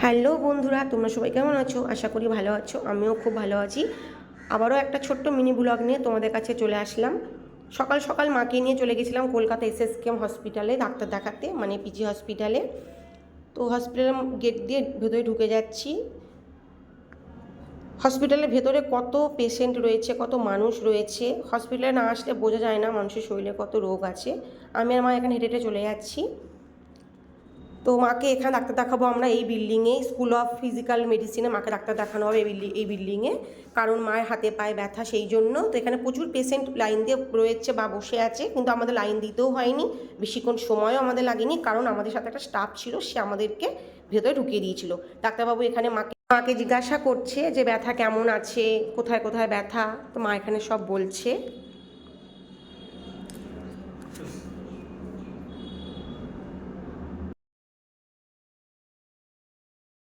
Hello বন্ধুরা, তোমরা সবাই কেমন আছো? আশা করি ভালো আছো। আমিও খুব ভালো আছি। আবারও একটা ছোট্ট মিনি ব্লগ নিয়ে তোমাদের কাছে চলে আসলাম। সকাল সকাল মাকে নিয়ে চলে গেছিলাম কলকাতা এসএসকেএম হসপিটালে ডাক্তার দেখাতে, মানে পিজি হসপিটালে। তো হসপিটালের গেট দিয়ে ভেতরে ঢুকে যাচ্ছি। হসপিটালের ভেতরে কত পেশেন্ট রয়েছে, কত মানুষ রয়েছে। হসপিটালে না আসলে বোঝা যায় না মানুষের শরীরে কত রোগ আছে। আমি আর মা এখানে হেঁটে হেঁটে চলে যাচ্ছি। তো মাকে এখানে ডাক্তার দেখাবো আমরা এই বিল্ডিংয়ে, স্কুল অফ ফিজিক্যাল মেডিসিনে মাকে ডাক্তার দেখানো হবে এই বিল্ডিংয়ে। কারণ মায়ের হাতে পায়ে ব্যথা, সেই জন্য। তো এখানে প্রচুর পেশেন্ট লাইন দিয়ে রয়েছে বা বসে আছে, কিন্তু আমাদের লাইন দিতেও হয়নি, বেশিক্ষণ সময়ও আমাদের লাগেনি, কারণ আমাদের সাথে একটা স্টাফ ছিল, সে আমাদেরকে ভেতরে ঢুকিয়ে দিয়েছিল। ডাক্তারবাবু এখানে মাকে জিজ্ঞাসা করছে যে ব্যথা কেমন আছে, কোথায় কোথায় ব্যথা। তো মা এখানে সব বলছে।